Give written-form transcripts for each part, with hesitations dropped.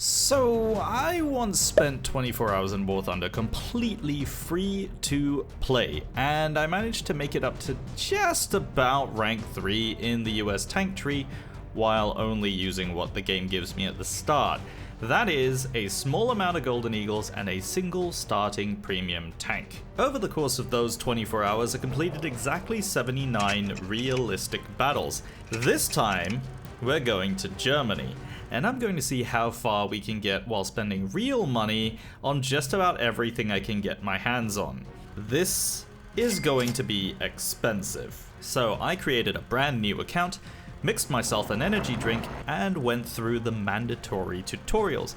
So, I once spent 24 hours in War Thunder completely free to play, and I managed to make it up to just about rank 3 in the US tank tree, while only using what the game gives me at the start. That is, a small amount of Golden Eagles and a single starting premium tank. Over the course of those 24 hours, I completed exactly 79 realistic battles. This time, we're going to Germany, and I'm going to see how far we can get while spending real money on just about everything I can get my hands on. This is going to be expensive. So I created a brand new account, mixed myself an energy drink, and went through the mandatory tutorials.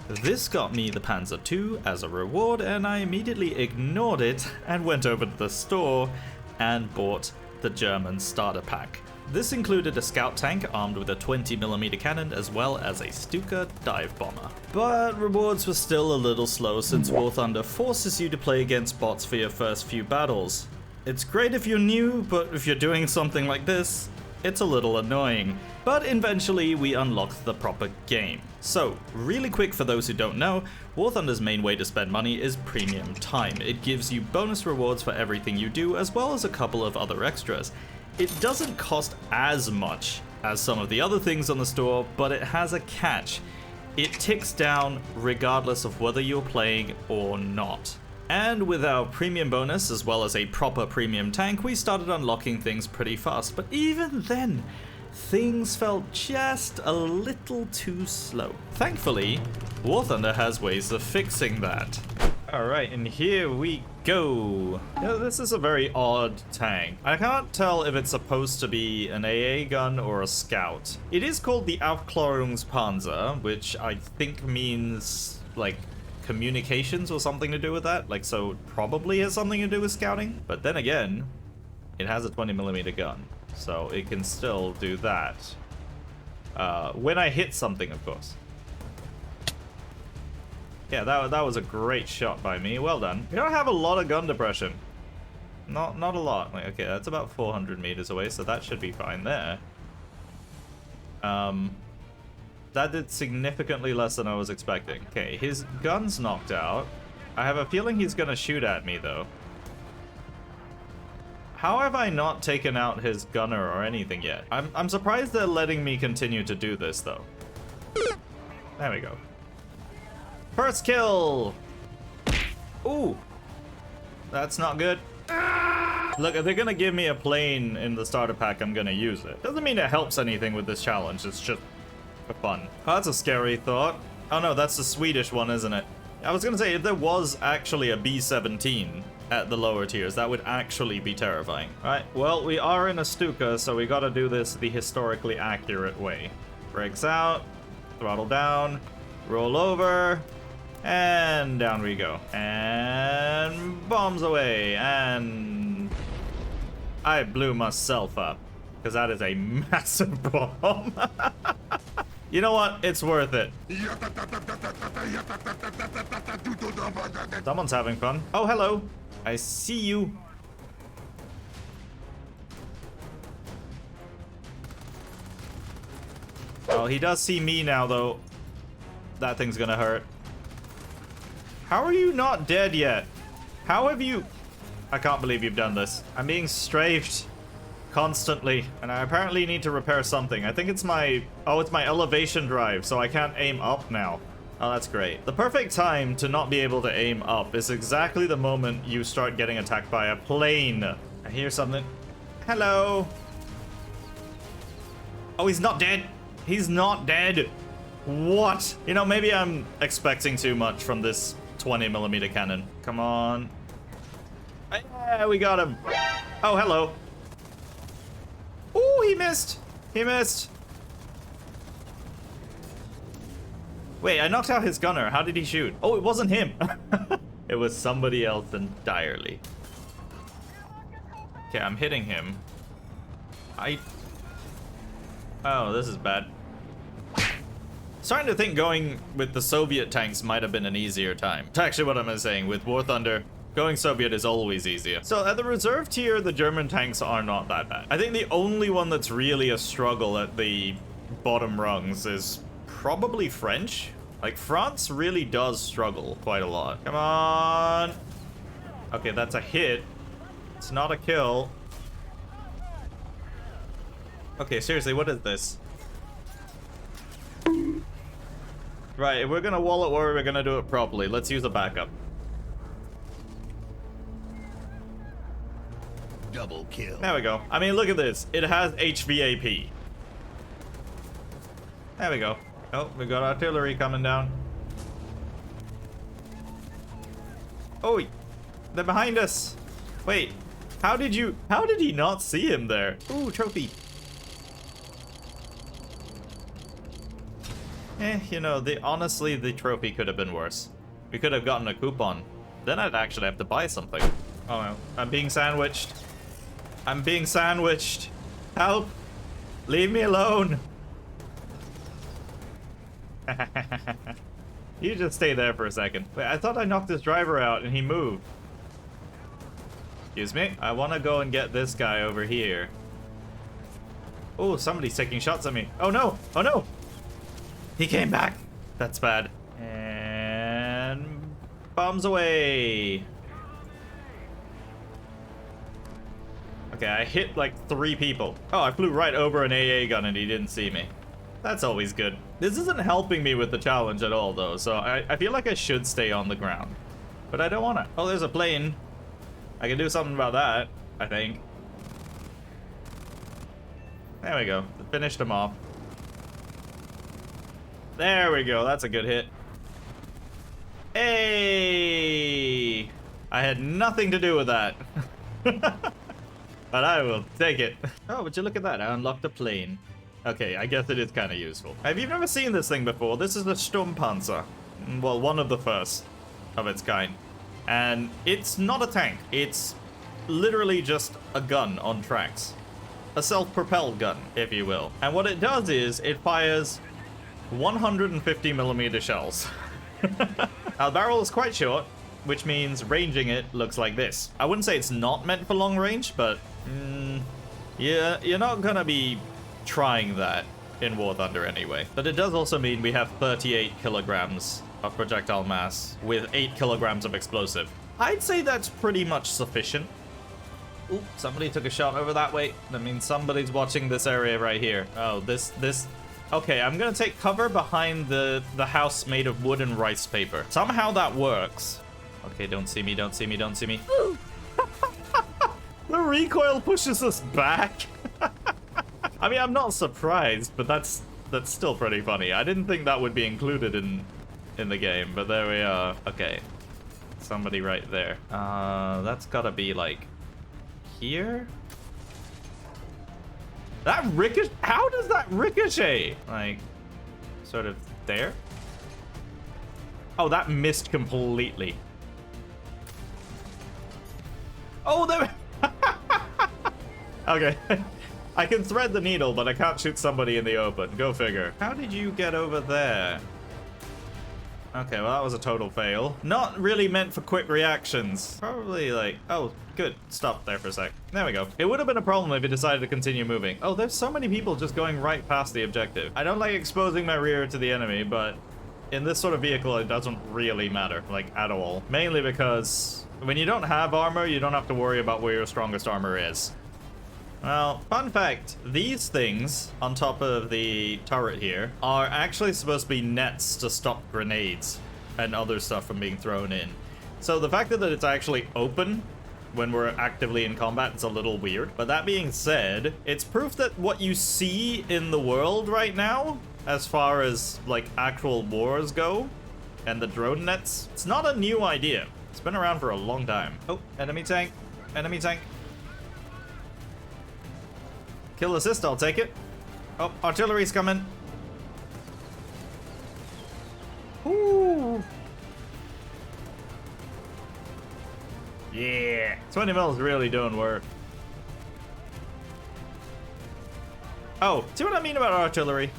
This got me the Panzer II as a reward, and I immediately ignored it and went over to the store and bought the German starter pack. This included a scout tank armed with a 20mm cannon as well as a Stuka dive bomber. But rewards were still a little slow since War Thunder forces you to play against bots for your first few battles. It's great if you're new, but if you're doing something like this, it's a little annoying. But eventually we unlocked the proper game. So, really quick for those who don't know, War Thunder's main way to spend money is premium time. It gives you bonus rewards for everything you do as well as a couple of other extras. It doesn't cost as much as some of the other things on the store, but it has a catch. It ticks down regardless of whether you're playing or not. And with our premium bonus, as well as a proper premium tank, we started unlocking things pretty fast. But even then, things felt just a little too slow. Thankfully, War Thunder has ways of fixing that. Alright, and here we go. Yeah, this is a very odd tank. I can't tell if it's supposed to be an AA gun or a scout. It is called the Aufklärungspanzer, which I think means, like, communications or something to do with that. Like, so it probably has something to do with scouting. But then again, it has a 20mm gun, so it can still do that. When I hit something, of course. Yeah, that was a great shot by me. Well done. We don't have a lot of gun depression. Not a lot. Like, okay, that's about 400 meters away, so that should be fine there. That did significantly less than I was expecting. Okay, his gun's knocked out. I have a feeling he's gonna shoot at me, though. How have I not taken out his gunner or anything yet? I'm surprised they're letting me continue to do this, though. There we go. First kill! Ooh! That's not good. Look, if they're gonna give me a plane in the starter pack, I'm gonna use it. Doesn't mean it helps anything with this challenge, it's just for fun. Oh, that's a scary thought. Oh no, that's the Swedish one, isn't it? I was gonna say, if there was actually a B-17 at the lower tiers, that would actually be terrifying. Alright, well, we are in a Stuka, so we gotta do this the historically accurate way. Brakes out, throttle down, roll over, and down we go. And bombs away. And I blew myself up, because that is a massive bomb. You know what? It's worth it. Someone's having fun. Oh, hello. I see you. Oh, he does see me now, though. That thing's gonna hurt. How are you not dead yet? How have you... I can't believe you've done this. I'm being strafed constantly, and I apparently need to repair something. I think it's my... Oh, it's my elevation drive, so I can't aim up now. Oh, that's great. The perfect time to not be able to aim up is exactly the moment you start getting attacked by a plane. I hear something. Hello. Oh, he's not dead. He's not dead. What? You know, maybe I'm expecting too much from this 20mm cannon. Come on. Yeah, we got him. Oh, hello. Ooh, he missed. He missed. Wait, I knocked out his gunner. How did he shoot? Oh, it wasn't him. It was somebody else entirely. Okay, I'm hitting him. Oh, this is bad. Starting to think going with the Soviet tanks might have been an easier time. That's actually what I'm saying. With War Thunder, going Soviet is always easier. So at the reserve tier, the German tanks are not that bad. I think the only one that's really a struggle at the bottom rungs is probably French. Like, France really does struggle quite a lot. Come on. Okay, that's a hit. It's not a kill. Okay, seriously, what is this? Right, if we're gonna wall it or we're gonna do it properly. Let's use a backup. Double kill. There we go. I mean, look at this. It has HVAP. There we go. Oh, we got artillery coming down. Oh, they're behind us. Wait, how did he not see him there? Ooh, trophy. You know, honestly, the trophy could have been worse. We could have gotten a coupon. Then I'd actually have to buy something. Oh no, I'm being sandwiched. I'm being sandwiched. Help! Leave me alone. You just stay there for a second. Wait, I thought I knocked this driver out and he moved. Excuse me? I want to go and get this guy over here. Oh, somebody's taking shots at me. Oh no! Oh no! He came back. That's bad. And bombs away. Okay, I hit like 3 people. Oh, I flew right over an AA gun and he didn't see me. That's always good. This isn't helping me with the challenge at all, though, so I feel like I should stay on the ground. But I don't want to. Oh, there's a plane. I can do something about that, I think. There we go. Finished him off. There we go. That's a good hit. Hey! I had nothing to do with that. But I will take it. Oh, would you look at that? I unlocked a plane. Okay, I guess it is kind of useful. Have you never seen this thing before? This is the Sturmpanzer. Well, one of the first of its kind. And it's not a tank. It's literally just a gun on tracks. A self-propelled gun, if you will. And what it does is it fires 150mm shells. Now, the barrel is quite short, which means ranging it looks like this. I wouldn't say it's not meant for long range, but yeah, you're not gonna be trying that in War Thunder anyway. But it does also mean we have 38 kilograms of projectile mass with 8 kilograms of explosive. I'd say that's pretty much sufficient. Oop, somebody took a shot over that way. That means somebody's watching this area right here. Oh, this. Okay, I'm gonna take cover behind the house made of wood and rice paper. Somehow that works. Okay, don't see me, don't see me, don't see me. The recoil pushes us back. I mean, I'm not surprised, but that's still pretty funny. I didn't think that would be included in the game, but there we are. Okay, somebody right there. That's gotta be like here. That ricochet. How does that ricochet? Like, sort of there. Oh, that missed completely. Oh, there. Okay. I can thread the needle, but I can't shoot somebody in the open. Go figure. How did you get over there? Okay, well, that was a total fail. Not really meant for quick reactions. Probably like... Oh, good. Stop there for a sec. There we go. It would have been a problem if it decided to continue moving. Oh, there's so many people just going right past the objective. I don't like exposing my rear to the enemy, but in this sort of vehicle, it doesn't really matter, like, at all. Mainly because when you don't have armor, you don't have to worry about where your strongest armor is. Well, fun fact, these things on top of the turret here are actually supposed to be nets to stop grenades and other stuff from being thrown in. So the fact that it's actually open when we're actively in combat is a little weird. But that being said, it's proof that what you see in the world right now, as far as like actual wars go, and the drone nets, it's not a new idea. It's been around for a long time. Oh, enemy tank, enemy tank. Kill assist, I'll take it. Oh, artillery's coming. Ooh. Yeah. 20 mil is really doing work. Oh, see what I mean about artillery?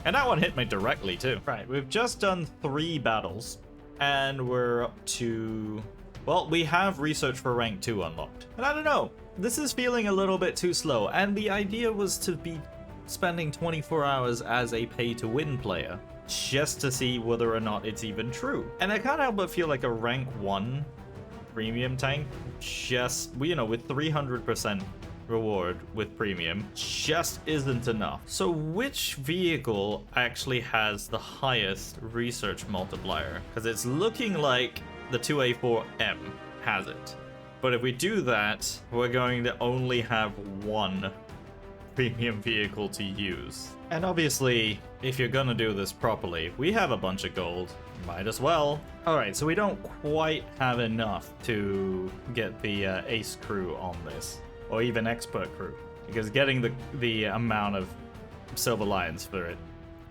And that one hit me directly, too. Right, we've just done 3 battles. And we're up to... Well, we have research for rank 2 unlocked. And I don't know. This is feeling a little bit too slow, and the idea was to be spending 24 hours as a pay-to-win player. just to see whether or not it's even true. And I can't help but feel like a rank 1 premium tank just, you know, with 300% reward with premium just isn't enough. So which vehicle actually has the highest research multiplier? Because it's looking like the 2A4M has it. But if we do that, we're going to only have one premium vehicle to use. And obviously, if you're gonna do this properly, we have a bunch of gold. Might as well. Alright, so we don't quite have enough to get the ace crew on this, or even expert crew, because getting the amount of silver lions for it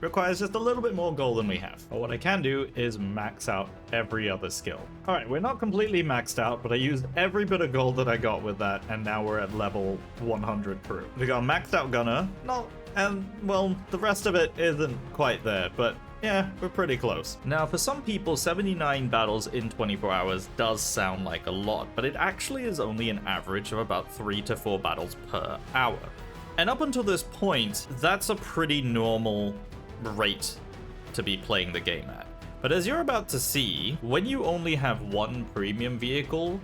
requires just a little bit more gold than we have. But what I can do is max out every other skill. Alright, we're not completely maxed out, but I used every bit of gold that I got with that, and now we're at level 100 crew. We got a maxed out gunner, and well, the rest of it isn't quite there, but yeah, we're pretty close. Now, for some people, 79 battles in 24 hours does sound like a lot, but it actually is only an average of about 3 to 4 battles per hour. And up until this point, that's a pretty normal rate to be playing the game at. But as you're about to see, when you only have one premium vehicle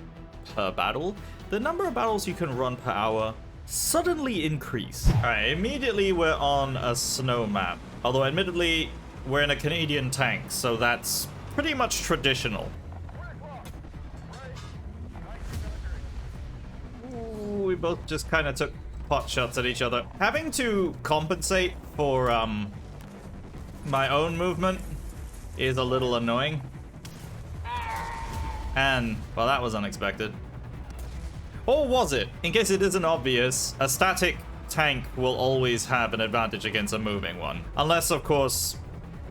per battle, the number of battles you can run per hour suddenly increase. Alright, immediately we're on a snow map. Although admittedly, we're in a Canadian tank, so that's pretty much traditional. Ooh, we both just kind of took pot shots at each other. Having to compensate for my own movement is a little annoying. And, well, that was unexpected. Or was it? In case it isn't obvious, a static tank will always have an advantage against a moving one. Unless, of course,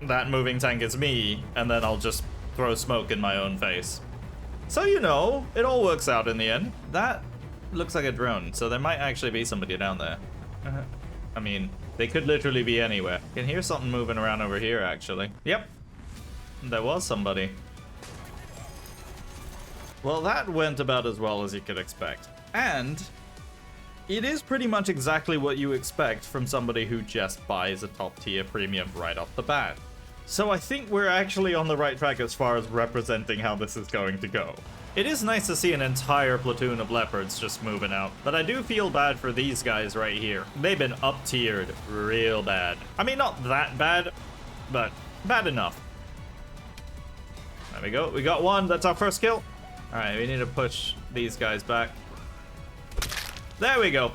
that moving tank is me, and then I'll just throw smoke in my own face. So, you know, it all works out in the end. That looks like a drone, so there might actually be somebody down there. I mean, they could literally be anywhere. I can hear something moving around over here, actually. Yep, there was somebody. Well, that went about as well as you could expect. And it is pretty much exactly what you expect from somebody who just buys a top tier premium right off the bat. So I think we're actually on the right track as far as representing how this is going to go. It is nice to see an entire platoon of leopards just moving out, but I do feel bad for these guys right here. They've been up-tiered real bad. I mean, not that bad, but bad enough. There we go. We got one. That's our first kill. All right, we need to push these guys back. There we go.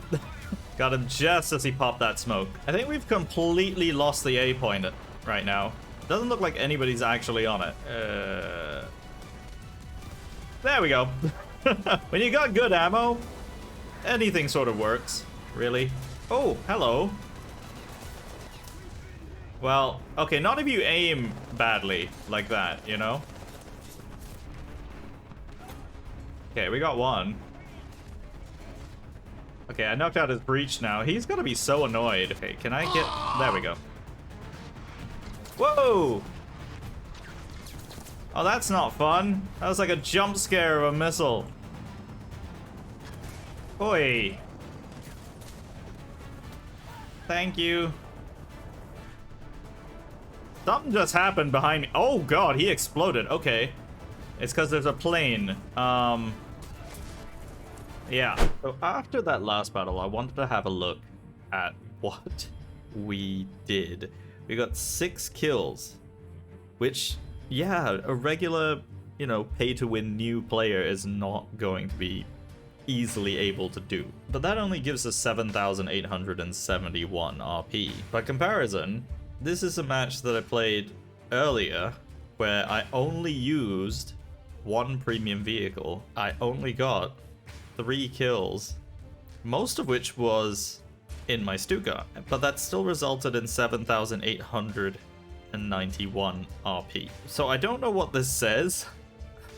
Got him just as he popped that smoke. I think we've completely lost the A point right now. Doesn't look like anybody's actually on it. There we go. When you got good ammo, anything sort of works, really. Oh, hello. Well, okay, not if you aim badly like that, you know? Okay, we got one. Okay, I knocked out his breach now. He's gonna be so annoyed. Okay, can I get... There we go. Whoa! Oh, that's not fun. That was like a jump scare of a missile. Oi. Thank you. Something just happened behind me. Oh god, he exploded. Okay. It's because there's a plane. Yeah. So after that last battle, I wanted to have a look at what we did. We got 6 kills, which, yeah, a regular, you know, pay-to-win new player is not going to be easily able to do. But that only gives us 7,871 RP. By comparison, this is a match that I played earlier where I only used one premium vehicle. I only got 3 kills, most of which was in my Stuka, but that still resulted in 7,891 RP. So I don't know what this says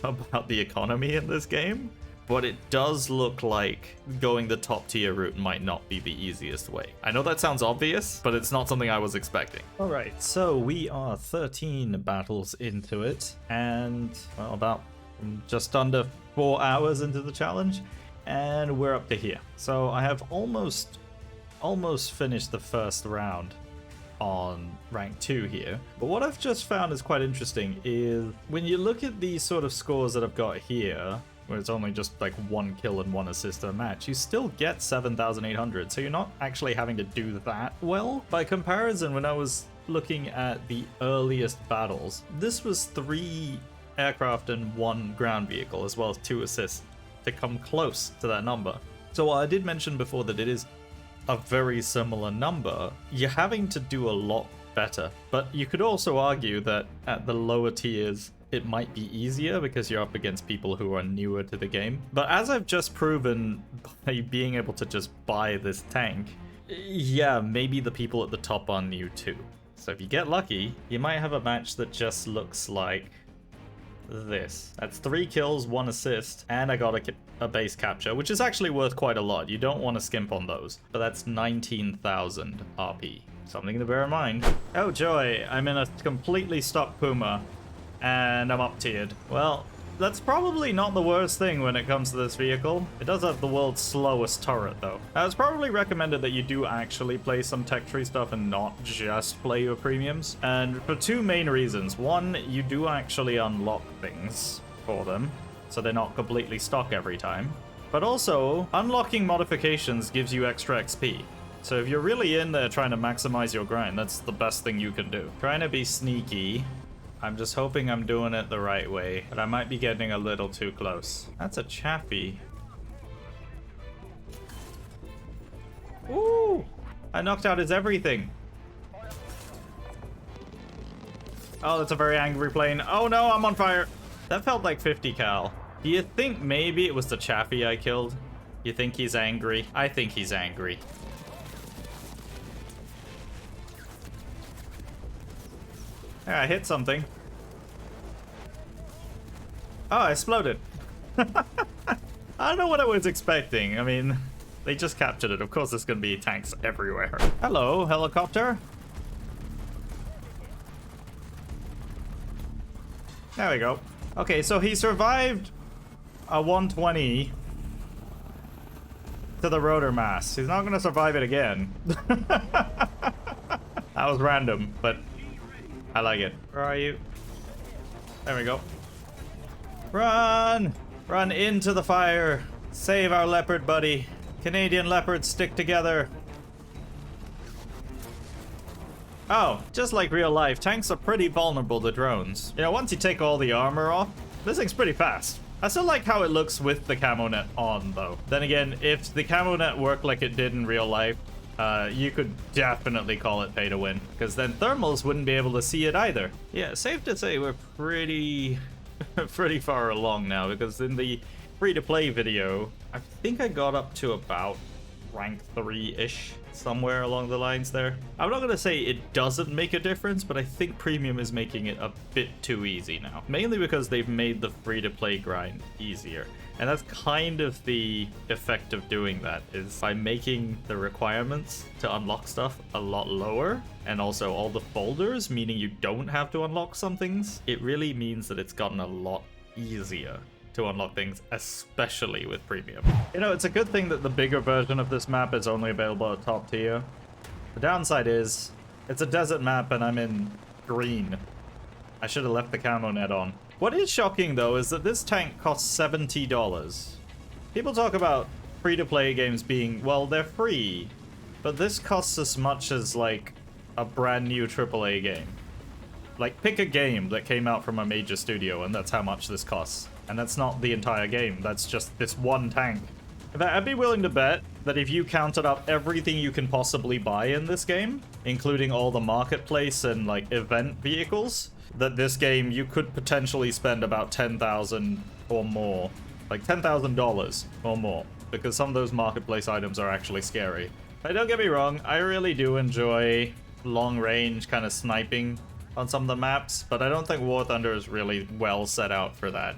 about the economy in this game, but it does look like going the top tier route might not be the easiest way. I know that sounds obvious, but it's not something I was expecting. All right, so we are 13 battles into it, and well, about just under 4 hours into the challenge, and we're up to here. So I have almost finished the first round. on rank 2 here. But what I've just found is quite interesting is when you look at these sort of scores that I've got here, where it's only just like 1 kill and 1 assist a match, you still get 7,800, so you're not actually having to do that well. By comparison, when I was looking at the earliest battles, this was 3 aircraft and 1 ground vehicle, as well as 2 assists to come close to that number. So while I did mention before that it is a very similar number, you're having to do a lot better. But you could also argue that at the lower tiers, it might be easier because you're up against people who are newer to the game. But as I've just proven by being able to just buy this tank, yeah, maybe the people at the top are new too. So if you get lucky, you might have a match that just looks like this. That's 3 kills, 1 assist, and I got a base capture, which is actually worth quite a lot. You don't want to skimp on those. But that's 19,000 RP. Something to bear in mind. Oh joy, I'm in a completely stock Puma, and I'm up tiered. Well, that's probably not the worst thing when it comes to this vehicle. It does have the world's slowest turret, though. Now, it's probably recommended that you do actually play some tech tree stuff and not just play your premiums. And for 2 main reasons. One, you do actually unlock things for them, so they're not completely stock every time. But also, unlocking modifications gives you extra XP. So if you're really in there trying to maximize your grind, that's the best thing you can do. Trying to be sneaky. I'm just hoping I'm doing it the right way, but I might be getting a little too close. That's a Chaffee. Ooh! I knocked out his everything. Oh, that's a very angry plane. Oh no, I'm on fire. That felt like 50 cal. Do you think maybe it was the Chaffee I killed? You think he's angry? I think he's angry. Yeah, I hit something. Oh, I exploded. I don't know what I was expecting. I mean, they just captured it. Of course, there's going to be tanks everywhere. Hello, helicopter. There we go. Okay, so he survived a 120 to the rotor mass. He's not going to survive it again. That was random, but I like it. Where are you? There we go. Run! Run into the fire. Save our leopard buddy. Canadian leopards stick together. Oh, just like real life, tanks are pretty vulnerable to drones. You know, once you take all the armor off, this thing's pretty fast. I still like how it looks with the camo net on, though. Then again, if the camo net worked like it did in real life, you could definitely call it pay to win, because then thermals wouldn't be able to see it either. Yeah, safe to say we're pretty far along now, because in the free-to-play video, I think I got up to about rank 3-ish, somewhere along the lines there. I'm not going to say it doesn't make a difference, but I think premium is making it a bit too easy now. Mainly because they've made the free-to-play grind easier. And that's kind of the effect of doing that, is by making the requirements to unlock stuff a lot lower, and also all the folders, meaning you don't have to unlock some things. It really means that it's gotten a lot easier to unlock things, especially with premium. You know, it's a good thing that the bigger version of this map is only available at top tier. The downside is, it's a desert map and I'm in green. I should have left the camo net on. What is shocking, though, is that this tank costs $70. People talk about free-to-play games being, well, they're free, but this costs as much as, like, a brand new AAA game. Like, pick a game that came out from a major studio, and that's how much this costs. And that's not the entire game, that's just this one tank. In fact, I'd be willing to bet that if you counted up everything you can possibly buy in this game, including all the marketplace and, like, event vehicles, that this game you could potentially spend about $10,000 or more, like $10,000 or more, because some of those marketplace items are actually scary. But don't get me wrong, I really do enjoy long range kind of sniping on some of the maps, but I don't think War Thunder is really well set out for that.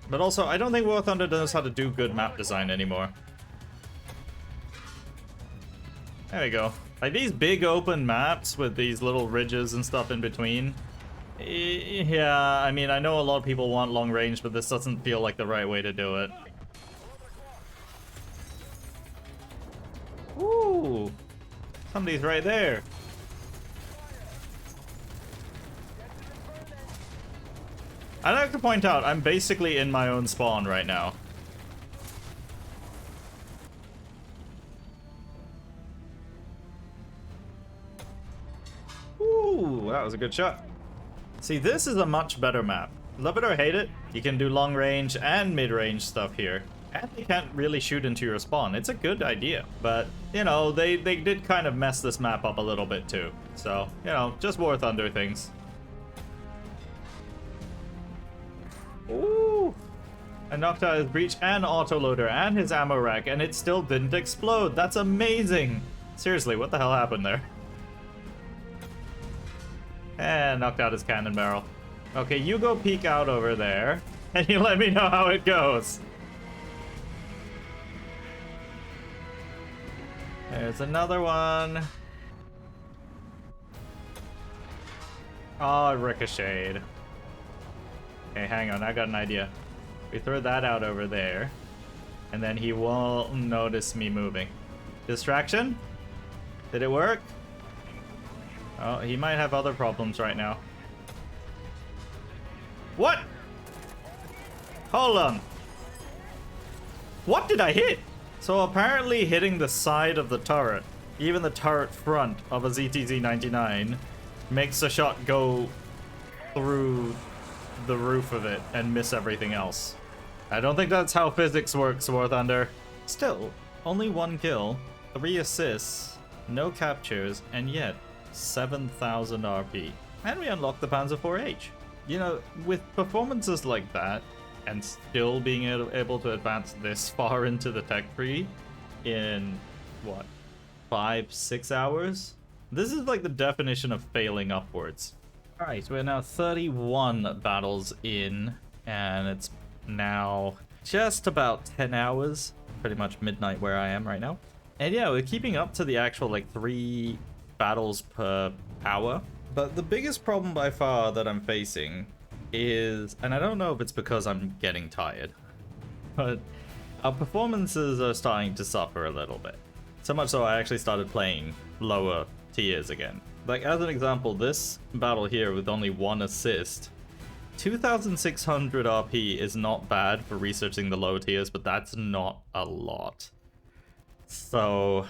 But also, I don't think War Thunder knows how to do good map design anymore. There we go. Like these big open maps with these little ridges and stuff in between. Yeah, I mean, I know a lot of people want long range, but this doesn't feel like the right way to do it. Ooh, somebody's right there. I'd like to point out, I'm basically in my own spawn right now. Ooh, that was a good shot. See, this is a much better map. Love it or hate it, you can do long range and mid range stuff here. And they can't really shoot into your spawn. It's a good idea. But, you know, they did kind of mess this map up a little bit too. So, you know, just War Thunder things. Ooh! I knocked out his breach and autoloader and his ammo rack, and it still didn't explode. That's amazing! Seriously, what the hell happened there? And knocked out his cannon barrel. Okay, you go peek out over there, and you let me know how it goes. There's another one. Oh, it ricocheted. Okay, hang on, I got an idea. We throw that out over there, and then he won't notice me moving. Distraction? Did it work? Oh, he might have other problems right now. What? Hold on. What did I hit? So apparently hitting the side of the turret, even the turret front of a ZTZ-99, makes a shot go through the roof of it and miss everything else. I don't think that's how physics works, War Thunder. Still, only 1 kill, 3 assists, no captures, and yet 7,000 RP. And we unlock the PanzerPaw. You know, with performances like that, and still being able to advance this far into the tech tree in, what, 5-6 hours? This is like the definition of failing upwards. Alright, we're now 31 battles in, and it's now just about 10 hours. Pretty much midnight where I am right now. And yeah, we're keeping up to the actual, like, 3 battles per hour. But the biggest problem by far that I'm facing is, and I don't know if it's because I'm getting tired, but our performances are starting to suffer a little bit. So much so I actually started playing lower tiers again. Like, as an example, this battle here with only 1 assist, 2,600 RP is not bad for researching the low tiers, but that's not a lot. So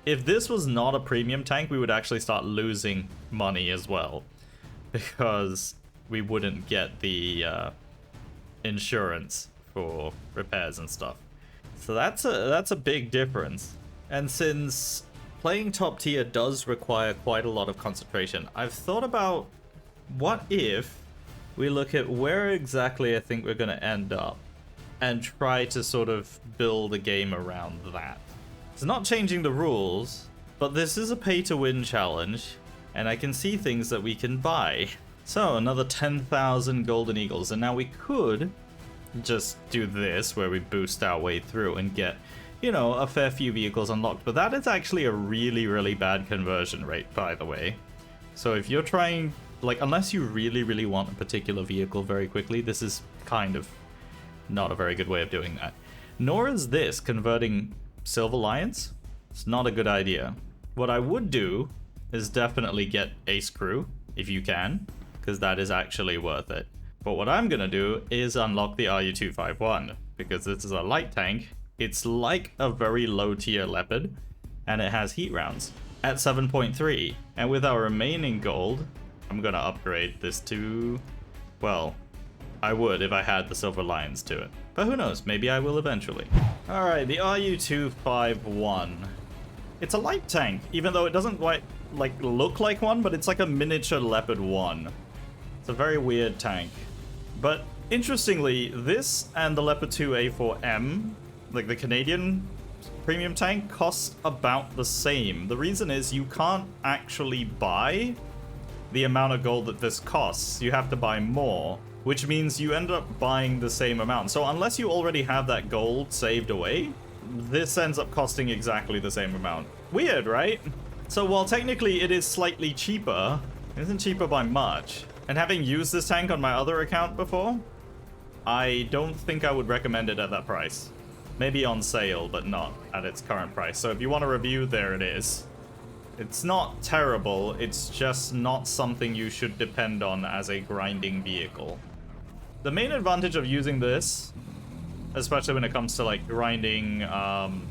if this was not a premium tank, we would actually start losing money as well, because we wouldn't get the insurance for repairs and stuff. So that's a big difference. And since playing top tier does require quite a lot of concentration, I've thought about, what if we look at where exactly I think we're going to end up and try to sort of build a game around that. It's not changing the rules, but this is a pay-to-win challenge, and I can see things that we can buy. So, another 10,000 golden eagles, and now we could just do this, where we boost our way through and get, you know, a fair few vehicles unlocked, but that is actually a really, really bad conversion rate, by the way. So if you're trying, like, unless you really, really want a particular vehicle very quickly, this is kind of not a very good way of doing that. Nor is this converting Silver Lions. It's not a good idea. What I would do is definitely get Ace Crew, if you can, because that is actually worth it. But what I'm gonna do is unlock the RU-251, because this is a light tank. It's like a very low tier Leopard, and it has heat rounds at 7.3. And with our remaining gold, I'm gonna upgrade this to, well, I would if I had the Silver Lions to it. But who knows, maybe I will eventually. Alright, the RU-251. It's a light tank, even though it doesn't quite, like, look like one, but it's like a miniature Leopard 1. It's a very weird tank. But interestingly, this and the Leopard 2 A4M, like the Canadian premium tank, cost about the same. The reason is you can't actually buy the amount of gold that this costs. You have to buy more, which means you end up buying the same amount. So unless you already have that gold saved away, this ends up costing exactly the same amount. Weird, right? So while technically it is slightly cheaper, it isn't cheaper by much. And having used this tank on my other account before, I don't think I would recommend it at that price. Maybe on sale, but not at its current price. So if you want a review, there it is. It's not terrible, it's just not something you should depend on as a grinding vehicle. The main advantage of using this, especially when it comes to like grinding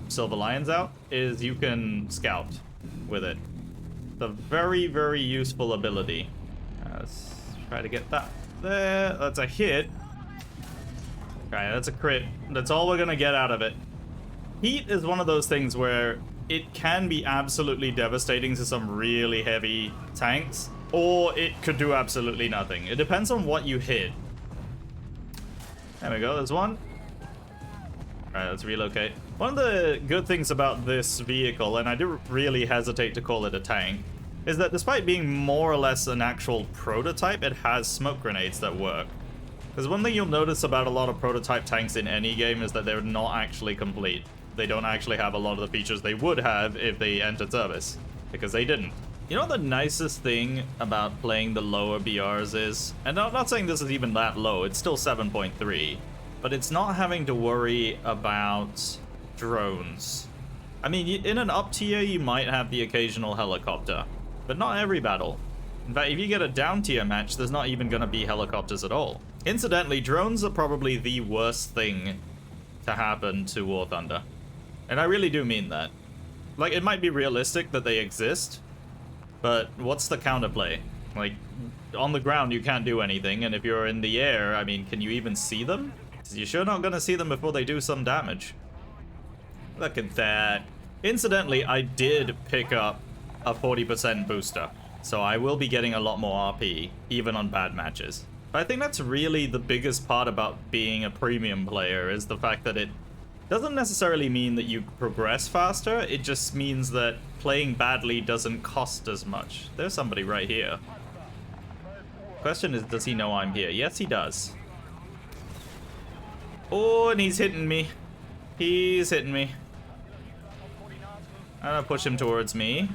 Silver Lions out, is you can scout with it. It's a very, very useful ability. Let's try to get that there. That's a hit. Okay, that's a crit. That's all we're gonna get out of it. Heat is one of those things where it can be absolutely devastating to some really heavy tanks, or it could do absolutely nothing. It depends on what you hit. There we go, there's one. Alright, let's relocate. One of the good things about this vehicle, and I do really hesitate to call it a tank, is that despite being more or less an actual prototype, it has smoke grenades that work. Because one thing you'll notice about a lot of prototype tanks in any game is that they're not actually complete. They don't actually have a lot of the features they would have if they entered service, because they didn't. You know what the nicest thing about playing the lower BRs is? And I'm not saying this is even that low, it's still 7.3, but it's not having to worry about drones. I mean, in an up tier you might have the occasional helicopter, but not every battle. In fact, if you get a down tier match, there's not even going to be helicopters at all. Incidentally, drones are probably the worst thing to happen to War Thunder. And I really do mean that. Like, it might be realistic that they exist, but what's the counterplay? Like, on the ground you can't do anything, and if you're in the air, I mean, can you even see them? You're sure not gonna see them before they do some damage. Look at that. Incidentally, I did pick up a 40% booster, so I will be getting a lot more RP, even on bad matches. But I think that's really the biggest part about being a premium player, is the fact that it doesn't necessarily mean that you progress faster, it just means that playing badly doesn't cost as much. There's somebody right here. Question is, does he know I'm here? Yes, he does. Oh, and he's hitting me. He's hitting me. I'm gonna push him towards me.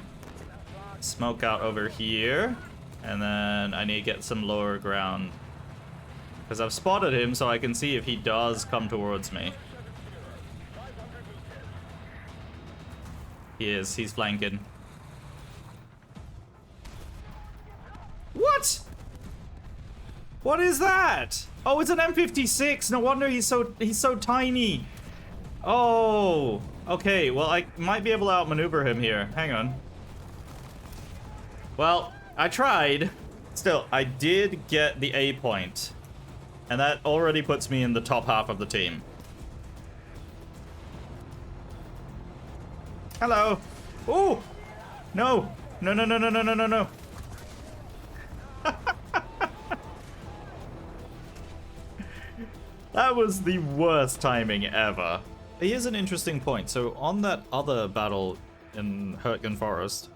Smoke out over here. And then I need to get some lower ground. Because I've spotted him, so I can see if he does come towards me. He is. He's flanking. What? What is that? Oh, it's an M56. No wonder he's so tiny. Oh, okay. Well, I might be able to outmaneuver him here. Hang on. Well, I tried. Still, I did get the A point. And that already puts me in the top half of the team. Hello. Oh! No. No, no, no, no, no, no, no, no. That was the worst timing ever. Here's an interesting point. So on that other battle in Hurtgen Forest,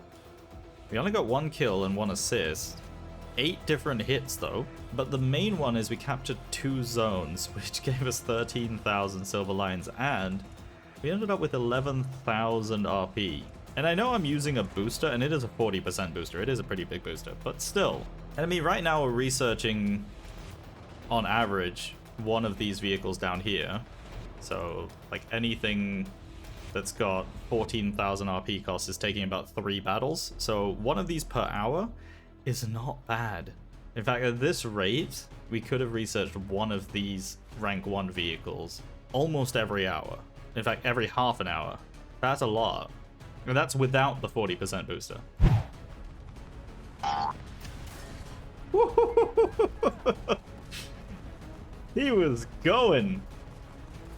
we only got 1 kill and 1 assist. 8 different hits though. But the main one is we captured 2 zones, which gave us 13,000 silver lions, and we ended up with 11,000 RP. And I know I'm using a booster, and it is a 40% booster. It is a pretty big booster, but still. And I mean, right now we're researching, on average, one of these vehicles down here. So, like, anything that's got 14,000 RP cost is taking about 3 battles. So one of these per hour is not bad. In fact, at this rate, we could have researched one of these rank 1 vehicles almost every hour. In fact, every half an hour. That's a lot. And that's without the 40% booster. He was going.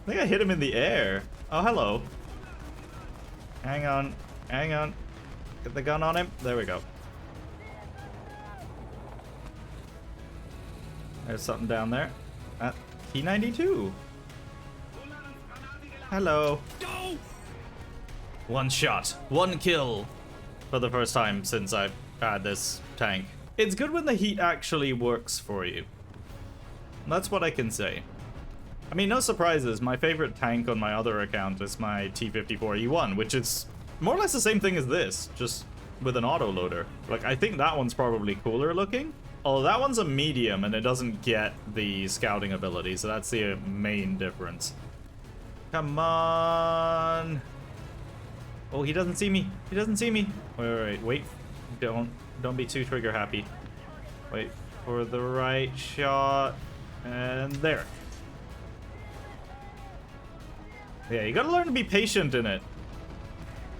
I think I hit him in the air. Oh, hello. Hang on. Hang on. Get the gun on him. There we go. There's something down there. T92. Hello. Go! 1 shot. 1 kill. For the first time since I've had this tank. It's good when the heat actually works for you. That's what I can say. I mean, no surprises. My favorite tank on my other account is my T54E1, which is more or less the same thing as this, just with an autoloader. Like, I think that one's probably cooler looking. Although that one's a medium and it doesn't get the scouting ability, so that's the main difference. Come on. Oh, he doesn't see me. He doesn't see me. Wait. Don't be too trigger happy. Wait for the right shot. And there. Yeah, you gotta learn to be patient in it.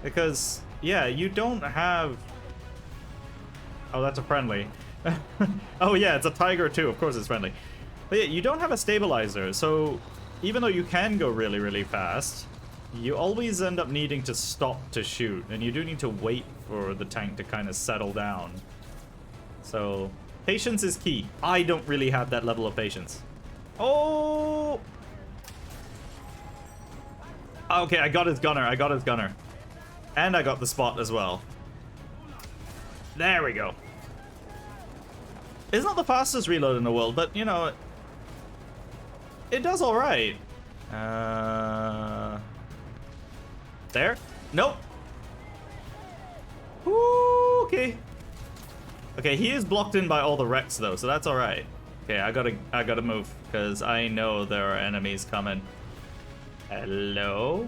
Because, yeah, you don't have... Oh, that's a friendly. Oh yeah, it's a tiger too, of course it's friendly. But yeah, you don't have a stabilizer, so even though you can go really, really fast, you always end up needing to stop to shoot, and you do need to wait for the tank to kind of settle down. So, patience is key. I don't really have that level of patience. Oh! Okay, I got his gunner, I got his gunner. And I got the spot as well. There we go. It's not the fastest reload in the world, but, you know, it does alright. There? Nope. Ooh, okay. Okay, he is blocked in by all the wrecks, though, so that's alright. Okay, I gotta move, because I know there are enemies coming. Hello?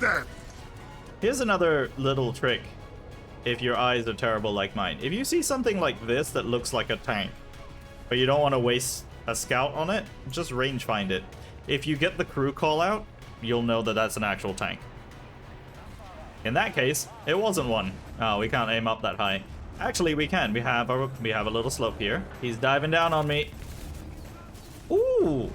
Dead. Here's another little trick. If your eyes are terrible like mine. If you see something like this that looks like a tank, but you don't want to waste a scout on it, just range find it. If you get the crew call out, you'll know that that's an actual tank. In that case, it wasn't one. Oh, we can't aim up that high. Actually, we can. We have a little slope here. He's diving down on me. Ooh.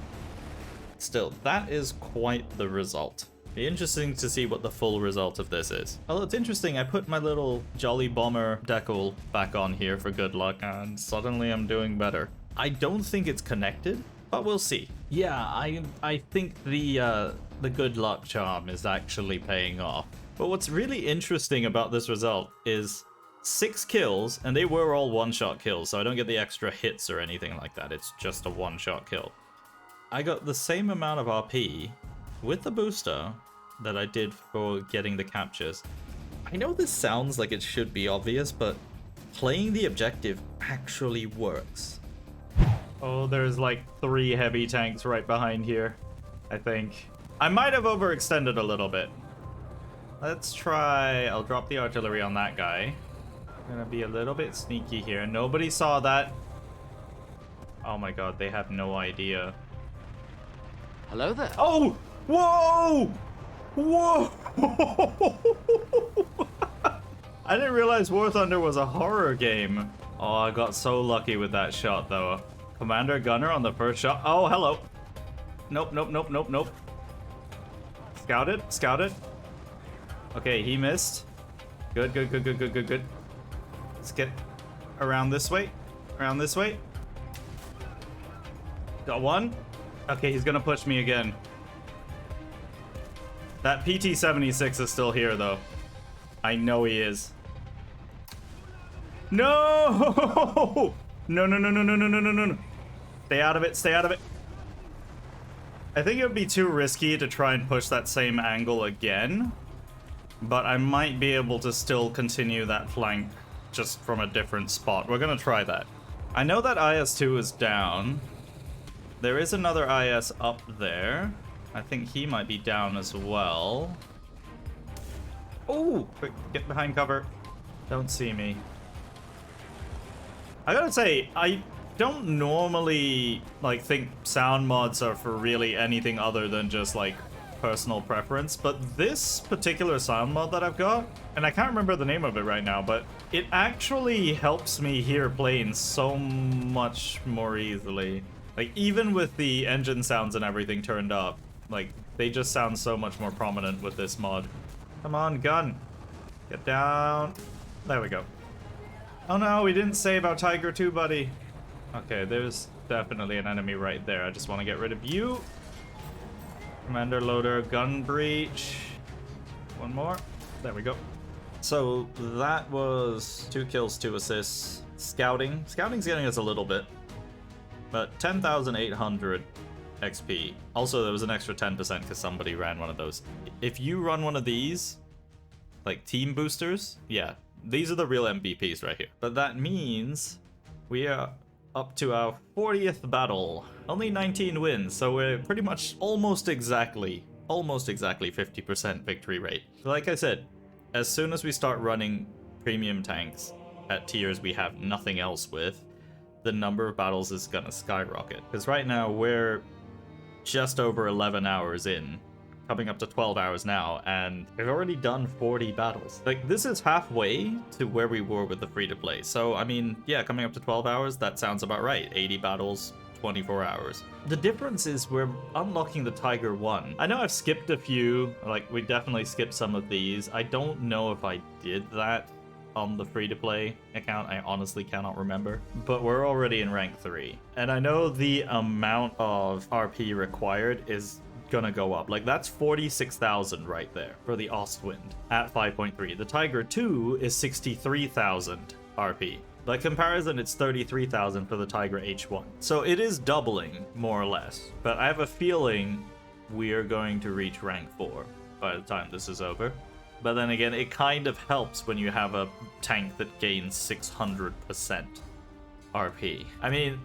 Still, that is quite the result. Be interesting to see what the full result of this is. Well, it's interesting. I put my little Jolly Bomber decal back on here for good luck, and suddenly I'm doing better. I don't think it's connected, but we'll see. Yeah, I think the good luck charm is actually paying off. But what's really interesting about this result is 6 kills, and they were all one-shot kills, so I don't get the extra hits or anything like that. It's just a one-shot kill. I got the same amount of RP with the booster that I did for getting the captures. I know this sounds like it should be obvious, but playing the objective actually works. Oh, there's like 3 heavy tanks right behind here, I think. I might have overextended a little bit. Let's try... I'll drop the artillery on that guy. I'm gonna be a little bit sneaky here. Nobody saw that. Oh my god, they have no idea. Hello there. Oh! Whoa! Whoa! I didn't realize War Thunder was a horror game. Oh, I got so lucky with that shot, though. Commander Gunner on the first shot. Oh, hello. Nope, nope, nope, nope, nope. Scout it, scout it. Okay, he missed. Good, good, good, good, good, good, good. Let's get around this way. Around this way. Got one. Okay, he's gonna push me again. That PT-76 is still here, though. I know he is. No! No, no, no, no, no, no, no, no, no. Stay out of it, stay out of it. I think it would be too risky to try and push that same angle again. But I might be able to still continue that flank just from a different spot. We're gonna try that. I know that IS-2 is down. There is another IS up there. I think he might be down as well. Oh, quick, get behind cover. Don't see me. I gotta say, I don't normally think sound mods are for really anything other than just like personal preference, but this particular sound mod that I've got, and I can't remember the name of it right now, but it actually helps me hear planes so much more easily. Like, even with the engine sounds and everything turned up, like, they just sound so much more prominent with this mod. Come on, gun. Get down. There we go. Oh no, we didn't save our Tiger 2, buddy. Okay, there's definitely an enemy right there. I just want to get rid of you. Commander loader, gun breach. One more. There we go. So that was 2 kills, 2 assists. Scouting. Scouting's getting us a little bit. But 10,800 XP. Also, there was an extra 10% because somebody ran one of those. If you run one of these, like team boosters, yeah, these are the real MVPs right here. But that means we are up to our 40th battle. Only 19 wins, so we're pretty much almost exactly 50% victory rate. So like I said, as soon as we start running premium tanks at tiers we have nothing else with, the number of battles is gonna skyrocket. Because right now we're just over 11 hours in, coming up to 12 hours now, and we've already done 40 battles. Like, this is halfway to where we were with the free-to-play. So, I mean, yeah, coming up to 12 hours, that sounds about right. 80 battles, 24 hours. The difference is we're unlocking the Tiger 1. I know I've skipped a few, like, we definitely skipped some of these. I don't know if I did that on the free-to-play account. I honestly cannot remember. But we're already in rank 3. And I know the amount of RP required is gonna go up. Like, that's 46,000 right there for the Ostwind at 5.3. The Tiger 2 is 63,000 RP. By comparison, it's 33,000 for the Tiger H1. So it is doubling, more or less. But I have a feeling we are going to reach rank 4 by the time this is over. But then again, it kind of helps when you have a tank that gains 600% RP. I mean,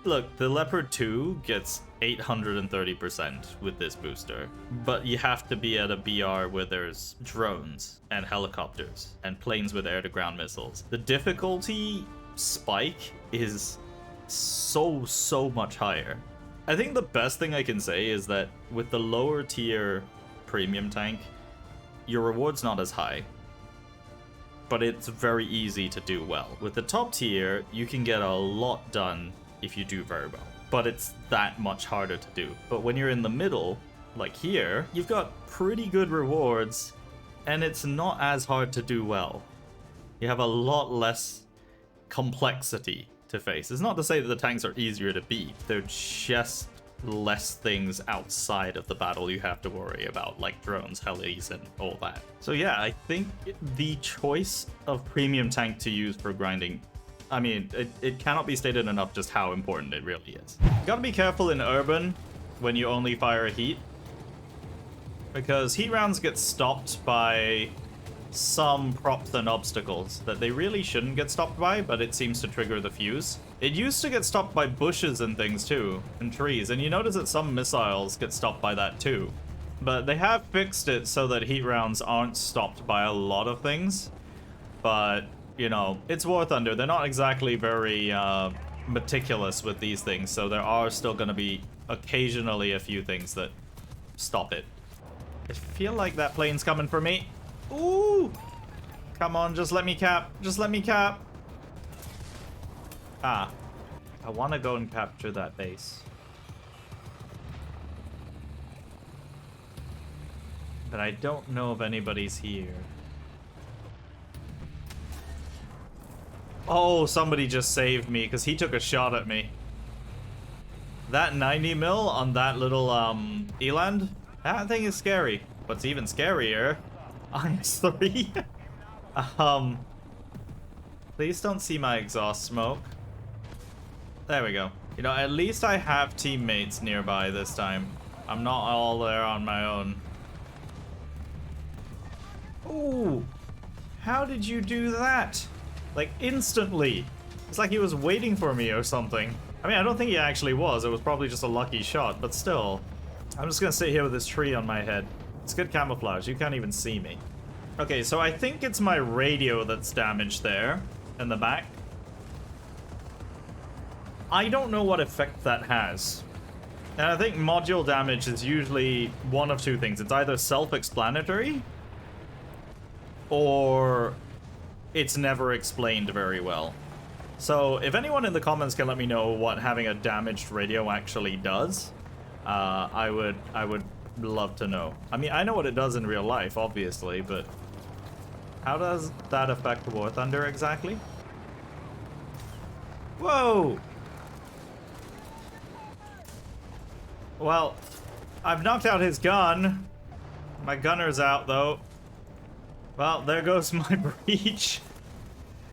look, the Leopard 2 gets 830% with this booster, but you have to be at a BR where there's drones and helicopters and planes with air-to-ground missiles. The difficulty spike is so much higher. I think the best thing I can say is that with the lower tier premium tank, your reward's not as high, but it's very easy to do well. With the top tier, you can get a lot done if you do very well, but it's that much harder to do. But when you're in the middle, like here, you've got pretty good rewards, and it's not as hard to do well. You have a lot less complexity to face. It's not to say that the tanks are easier to beat, they're just less things outside of the battle you have to worry about, like drones, helis, and all that. So yeah, I think the choice of premium tank to use for grinding, I mean, it cannot be stated enough just how important it really is. You gotta be careful in urban when you only fire a heat, because heat rounds get stopped by some props and obstacles that they really shouldn't get stopped by, but it seems to trigger the fuse. It used to get stopped by bushes and things too, and trees, and you notice that some missiles get stopped by that too. But they have fixed it so that heat rounds aren't stopped by a lot of things, but you know, it's War Thunder. They're not exactly very meticulous with these things, so there are still going to be occasionally a few things that stop it. I feel like that plane's coming for me. Ooh! Come on, just let me cap. Just let me cap. Ah. I want to go and capture that base. But I don't know if anybody's here. Oh, somebody just saved me because he took a shot at me. That 90 mil on that little eland, that thing is scary. What's even scarier, IS-3. Please don't see my exhaust smoke. There we go. You know, at least I have teammates nearby this time. I'm not all there on my own. Ooh, how did you do that? Like, instantly. It's like he was waiting for me or something. I mean, I don't think he actually was. It was probably just a lucky shot, but still. I'm just gonna sit here with this tree on my head. It's good camouflage. You can't even see me. Okay, so I think it's my radio that's damaged there in the back. I don't know what effect that has. And I think module damage is usually one of two things. It's either self-explanatory, or it's never explained very well. So if anyone in the comments can let me know what having a damaged radio actually does, I would love to know. I mean, I know what it does in real life, obviously, but how does that affect War Thunder exactly? Whoa! Well, I've knocked out his gun. My gunner's out, though. Well, there goes my breach.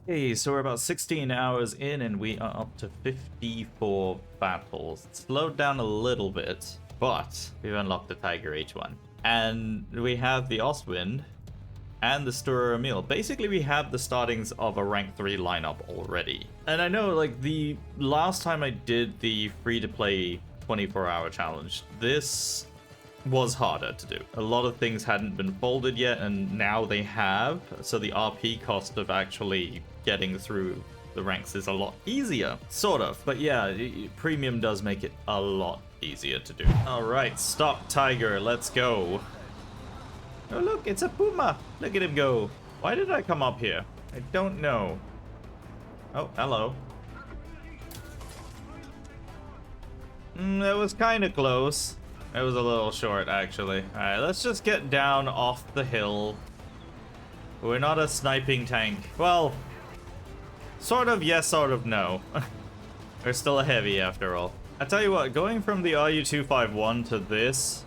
Okay, so we're about 16 hours in, and we are up to 54 battles. It's slowed down a little bit, but we've unlocked the Tiger H1. And we have the Ostwind and the Sturrer Emil. Basically, we have the startings of a rank 3 lineup already. And I know, like, the last time I did the free-to-play 24-hour challenge, this was harder to do. A lot of things hadn't been folded yet, and now they have, so the RP cost of actually getting through the ranks is a lot easier, sort of. But yeah, premium does make it a lot easier to do. All right, stock tiger, let's go. Oh look, it's a puma. Look at him go. Why did I come up here? I don't know. Oh, hello. That was kind of close. It was a little short, actually. All right, let's just get down off the hill. We're not a sniping tank. Well, sort of yes, sort of no. We're still a heavy after all. I tell you what, going from the RU-251 to this,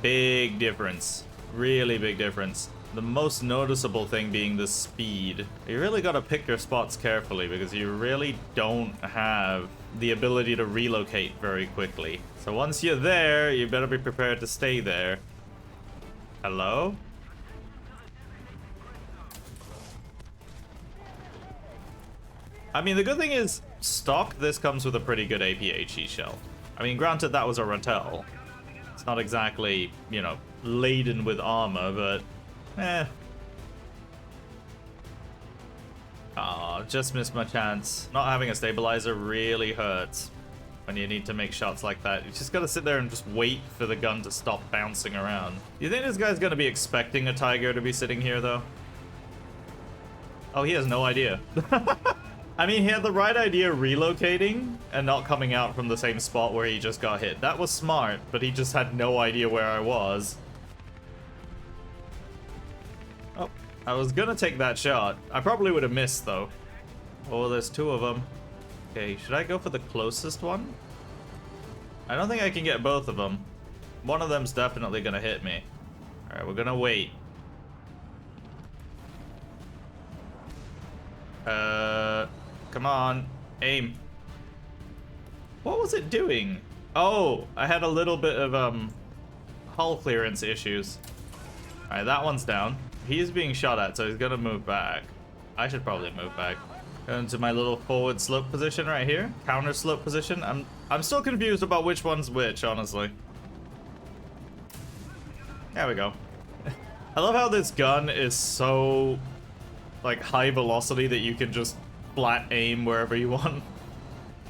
big difference. Really big difference. The most noticeable thing being the speed. You really gotta pick your spots carefully because you really don't have the ability to relocate very quickly. So once you're there, you better be prepared to stay there. Hello? I mean, the good thing is, stock, this comes with a pretty good APHE shell. I mean, granted, that was a Rantel. It's not exactly, you know, laden with armor, but Aw, just missed my chance. Not having a stabilizer really hurts when you need to make shots like that. You just gotta sit there and just wait for the gun to stop bouncing around. You think this guy's gonna be expecting a tiger to be sitting here, though? Oh, he has no idea. I mean, he had the right idea relocating and not coming out from the same spot where he just got hit. That was smart, but he just had no idea where I was. Oh, I was gonna take that shot. I probably would have missed, though. Oh, there's two of them. Okay, should I go for the closest one? I don't think I can get both of them. One of them's definitely gonna hit me. Alright, we're gonna wait. Come on. Aim. What was it doing? Oh, I had a little bit of, hull clearance issues. Alright, that one's down. He's being shot at, so he's gonna move back. I should probably move back. Go into my little forward slope position right here. Counter slope position. I'm still confused about which one's which, honestly. There we go. I love how this gun is so, like, high velocity that you can just flat aim wherever you want.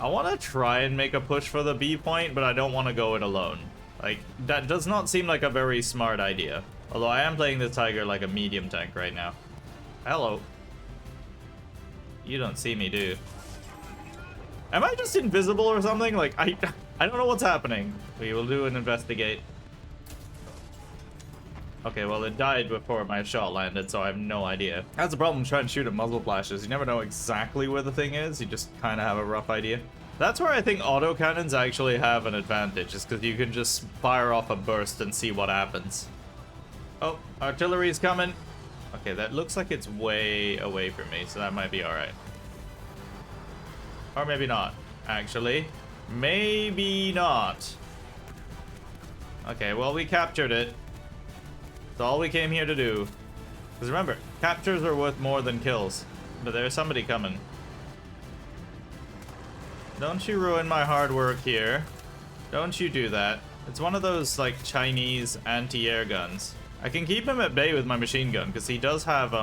I want to try and make a push for the B point, but I don't want to go it alone. Like, that does not seem like a very smart idea. Although I am playing the Tiger like a medium tank right now. Hello. You don't see me, do you? Am I just invisible or something? Like, I don't know what's happening. We will do an investigate. Okay, well, it died before my shot landed, so I have no idea. That's the problem trying to shoot at muzzle flashes. You never know exactly where the thing is. You just kind of have a rough idea. That's where I think autocannons actually have an advantage, is because you can just fire off a burst and see what happens. Oh, artillery's coming. Okay, that looks like it's way away from me, so that might be alright. Or maybe not, actually. Maybe not. Okay, well, we captured it. That's all we came here to do. Because remember, captures are worth more than kills. But there's somebody coming. Don't you ruin my hard work here. Don't you do that. It's one of those, like, Chinese anti-air guns. I can keep him at bay with my machine gun, because he does have,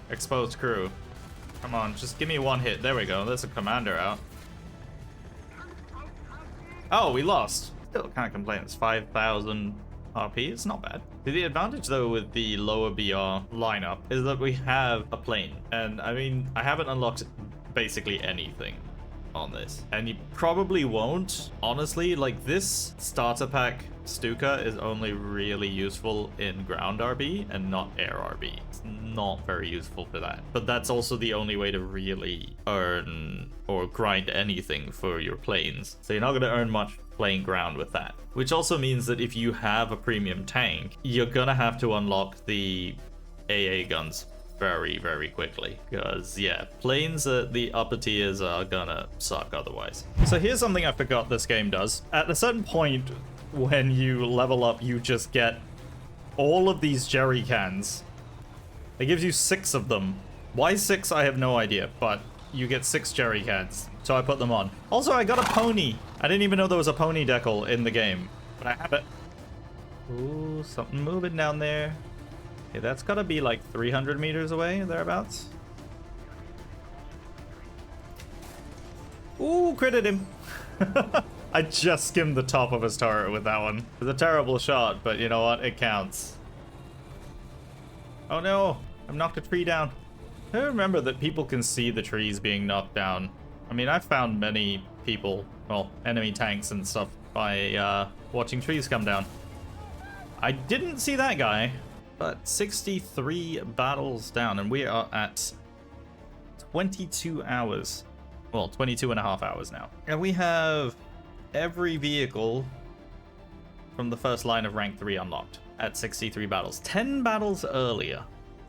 exposed crew. Come on, just give me one hit. There we go. There's a commander out. Oh, we lost. Still can't complain. It's 5,000 RP. It's not bad. The advantage, though, with the lower BR lineup is that we have a plane. And, I mean, I haven't unlocked basically anything on this. And you probably won't. Honestly, like, this starter pack Stuka is only really useful in ground RB and not air RB. It's not very useful for that. But that's also the only way to really earn or grind anything for your planes. So you're not going to earn much playing ground with that. Which also means that if you have a premium tank, you're going to have to unlock the AA guns very, very quickly. Because, yeah, planes at the upper tiers are gonna suck otherwise. So here's something I forgot this game does. At a certain point, when you level up, you just get all of these jerry cans. It gives you 6 of them. Why 6, I have no idea, but you get 6 jerry cans. So I put them on. Also, I got a pony. I didn't even know there was a pony decal in the game, but I have it. Ooh, something moving down there. Okay, that's gotta be like 300 meters away, thereabouts. Ooh, critted him. I just skimmed the top of his turret with that one. It's a terrible shot, but you know what? It counts. Oh no, I've knocked a tree down. I remember that people can see the trees being knocked down. I mean, I've found many people, well, enemy tanks and stuff by watching trees come down. I didn't see that guy, but 63 battles down, and we are at 22 hours. Well, 22 and a half hours now. And we have every vehicle from the first line of rank 3 unlocked at 63 battles. 10 battles earlier,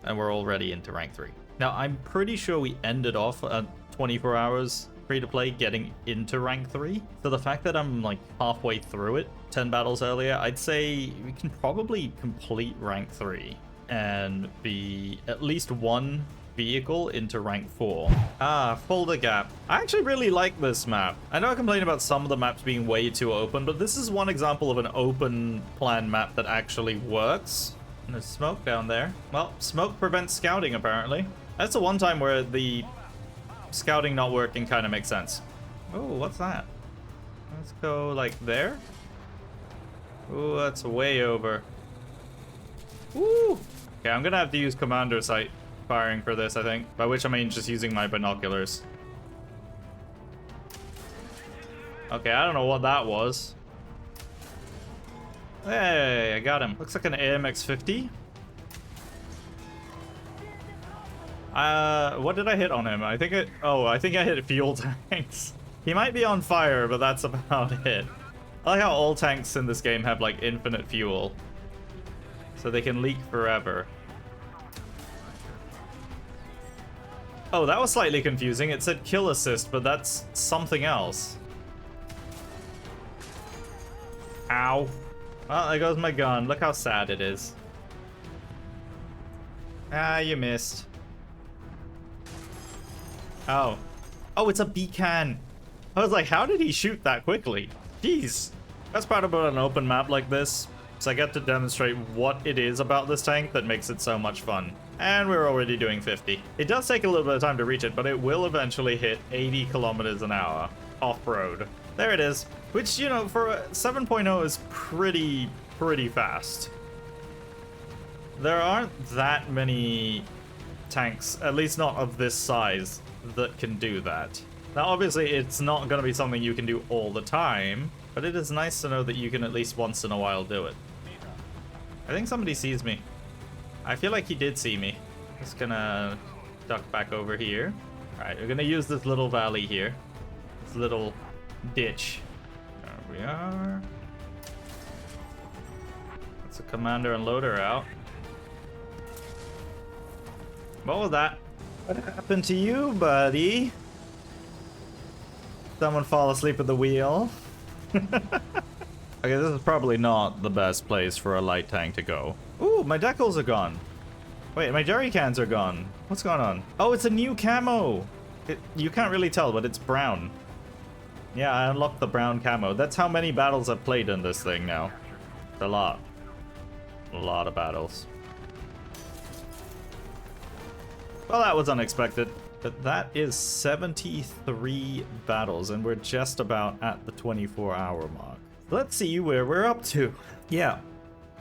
and we're already into rank 3. Now, I'm pretty sure we ended off at 24 hours free to play getting into rank 3. So the fact that I'm like halfway through it, 10 battles earlier, I'd say we can probably complete rank 3 and be at least one vehicle into rank 4. Ah, Folder Gap. I actually really like this map. I know I complain about some of the maps being way too open, but this is one example of an open plan map that actually works. And there's smoke down there. Well, smoke prevents scouting apparently. That's the one time where the scouting not working kind of makes sense. Oh, what's that? Let's go like there. Oh, that's way over. Woo! Okay, I'm gonna have to use commander sight firing for this, I think. By which I mean just using my binoculars. Okay, I don't know what that was. Hey, I got him. Looks like an AMX-50. What did I hit on him? I think I think I hit fuel tanks. He might be on fire, but that's about it. I like how all tanks in this game have like infinite fuel. So they can leak forever. Oh, that was slightly confusing. It said kill assist, but that's something else. Ow. Well, there goes my gun. Look how sad it is. Ah, you missed. Oh. Oh, it's a beacon. I was like, how did he shoot that quickly? Jeez. That's part about an open map like this. So I get to demonstrate what it is about this tank that makes it so much fun. And we're already doing 50. It does take a little bit of time to reach it, but it will eventually hit 80 kilometers an hour off-road. There it is. Which, you know, for a 7.0 is pretty fast. There aren't that many tanks, at least not of this size, that can do that. Now, obviously, it's not going to be something you can do all the time, but it is nice to know that you can at least once in a while do it. I think somebody sees me. I feel like he did see me. Just gonna duck back over here. Alright, we're gonna use this little valley here. This little ditch. There we are. That's a commander and loader out. What was that? What happened to you, buddy? Someone fall asleep at the wheel? Okay, this is probably not the best place for a light tank to go. Ooh, my decals are gone. Wait, my jerry cans are gone. What's going on? Oh, it's a new camo. You can't really tell, but it's brown. Yeah, I unlocked the brown camo. That's how many battles I've played in this thing now. It's a lot. A lot of battles. Well, that was unexpected. But that is 73 battles, and we're just about at the 24-hour mark. Let's see where we're up to. Yeah,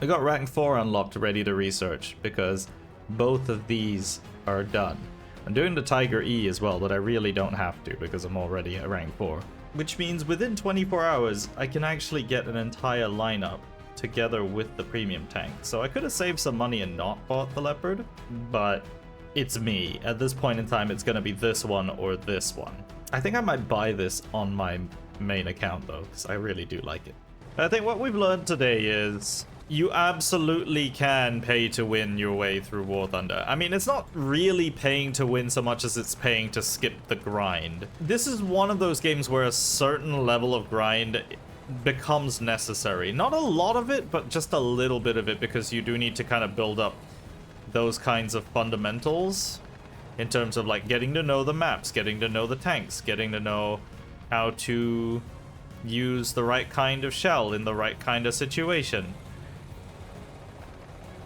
I got rank 4 unlocked ready to research, because both of these are done. I'm doing the Tiger E as well, but I really don't have to, because I'm already at rank 4. Which means within 24 hours, I can actually get an entire lineup together with the premium tank. So I could have saved some money and not bought the Leopard, but it's me. At this point in time, it's gonna be this one or this one. I think I might buy this on my main account though, because I really do like it. I think what we've learned today is you absolutely can pay to win your way through War Thunder. I mean, it's not really paying to win so much as it's paying to skip the grind. This is one of those games where a certain level of grind becomes necessary. Not a lot of it, but just a little bit of it, because you do need to kind of build up those kinds of fundamentals in terms of like getting to know the maps, getting to know the tanks, getting to know how to use the right kind of shell in the right kind of situation.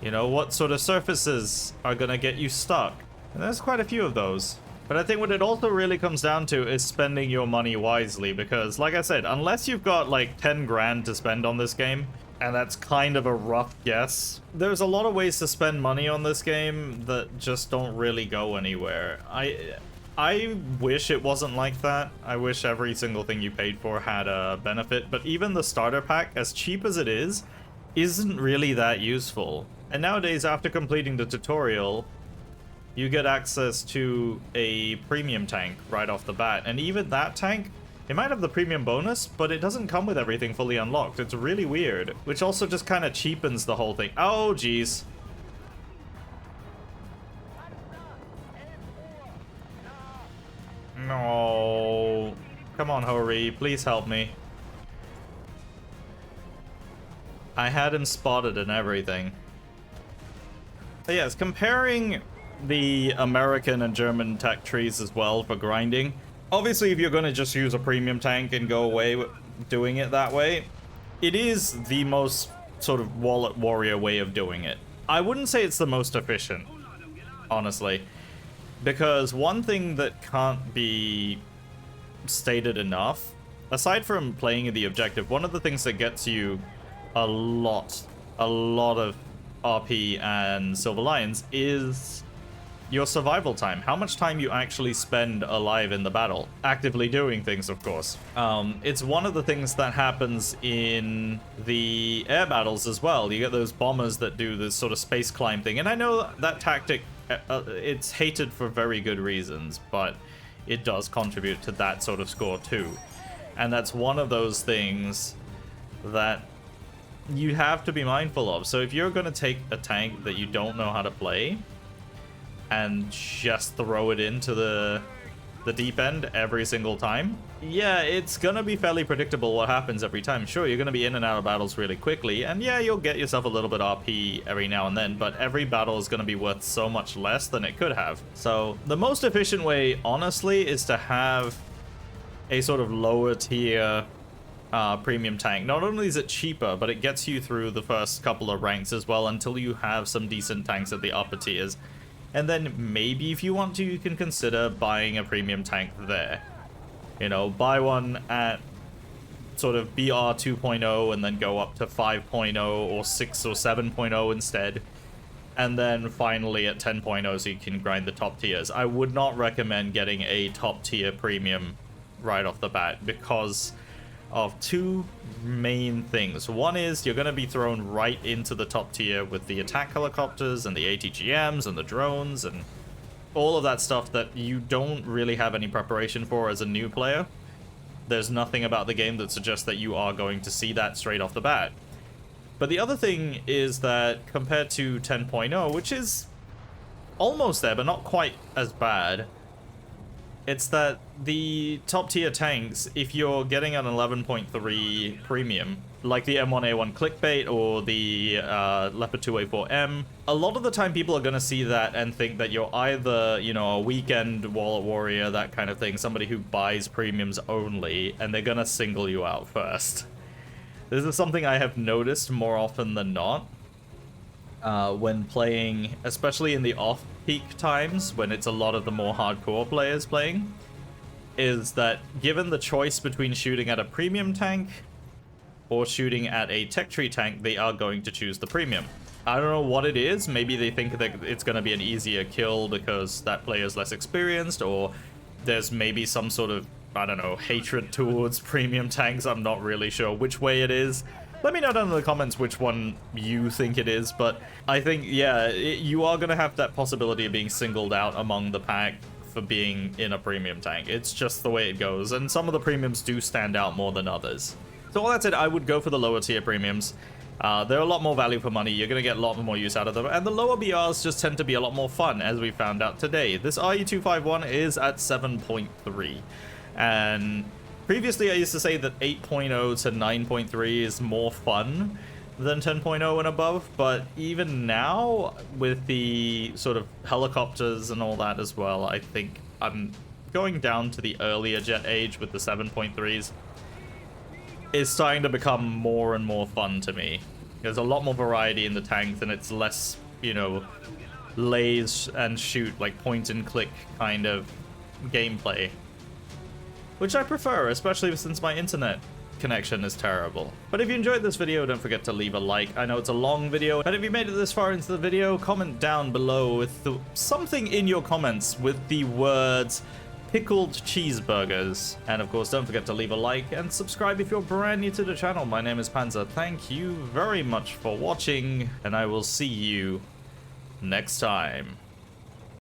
You know, what sort of surfaces are gonna get you stuck. And there's quite a few of those. But I think what it also really comes down to is spending your money wisely, because like I said, unless you've got like 10 grand to spend on this game, and that's kind of a rough guess, there's a lot of ways to spend money on this game that just don't really go anywhere. I wish it wasn't like that. I wish every single thing you paid for had a benefit, but even the starter pack, as cheap as it is, isn't really that useful. And nowadays, after completing the tutorial, you get access to a premium tank right off the bat. And even that tank, it might have the premium bonus, but it doesn't come with everything fully unlocked. It's really weird, which also just kind of cheapens the whole thing. Oh, jeez. No. Come on, Hori, please help me. I had him spotted and everything. But yes, comparing the American and German tech trees as well for grinding. Obviously, if you're going to just use a premium tank and go away with doing it that way, it is the most sort of wallet warrior way of doing it. I wouldn't say it's the most efficient, honestly, because one thing that can't be stated enough, aside from playing the objective, one of the things that gets you a lot of RP and Silver Lions is your survival time. How much time you actually spend alive in the battle. Actively doing things, of course. It's one of the things that happens in the air battles as well. You get those bombers that do this sort of space climb thing. And I know that tactic, it's hated for very good reasons, but it does contribute to that sort of score too. And that's one of those things that you have to be mindful of. So if you're going to take a tank that you don't know how to play and just throw it into the deep end every single time, yeah, it's gonna be fairly predictable what happens every time. Sure, you're gonna be in and out of battles really quickly, and yeah, you'll get yourself a little bit RP every now and then, but every battle is gonna be worth so much less than it could have. So the most efficient way, honestly, is to have a sort of lower tier premium tank. Not only is it cheaper, but it gets you through the first couple of ranks as well until you have some decent tanks at the upper tiers. And then maybe if you want to, you can consider buying a premium tank there. You know, buy one at sort of BR 2.0 and then go up to 5.0 or 6 or 7.0 instead. And then finally at 10.0 so you can grind the top tiers. I would not recommend getting a top tier premium right off the bat because of two main things. One is you're going to be thrown right into the top tier with the attack helicopters and the ATGMs and the drones and all of that stuff that you don't really have any preparation for as a new player. There's nothing about the game that suggests that you are going to see that straight off the bat. But the other thing is that compared to 10.0, which is almost there but not quite as bad, it's that the top tier tanks, if you're getting an 11.3 premium, like the M1A1 Clickbait or the Leopard 2A4M, a lot of the time people are going to see that and think that you're either, you know, a weekend wallet warrior, that kind of thing, somebody who buys premiums only, and they're going to single you out first. This is something I have noticed more often than not when playing, especially in the off-peak times, when it's a lot of the more hardcore players playing, is that given the choice between shooting at a premium tank or shooting at a tech tree tank, they are going to choose the premium. I don't know what it is. Maybe they think that it's going to be an easier kill because that player's less experienced, or there's maybe some sort of, I don't know, hatred towards premium tanks. I'm not really sure which way it is. Let me know down in the comments which one you think it is, but I think, yeah, you are going to have that possibility of being singled out among the pack for being in a premium tank. It's just the way it goes, and some of the premiums do stand out more than others. So all that said, I would go for the lower tier premiums. They're a lot more value for money. You're going to get a lot more use out of them, and the lower BRs just tend to be a lot more fun, as we found out today. This RE251 is at 7.3, and previously I used to say that 8.0 to 9.3 is more fun than 10.0 and above, but even now, with the sort of helicopters and all that as well, I think I'm going down to the earlier jet age with the 7.3s. It's starting to become more and more fun to me. There's a lot more variety in the tanks, and it's less, you know, laze and shoot, like point and click kind of gameplay, which I prefer, especially since my internet connection is terrible. But if you enjoyed this video, don't forget to leave a like. I know it's a long video, but if you made it this far into the video, comment down below with something in your comments with the words pickled cheeseburgers. And of course, don't forget to leave a like and subscribe if you're brand new to the channel. My name is Panzer. Thank you very much for watching, and I will see you next time.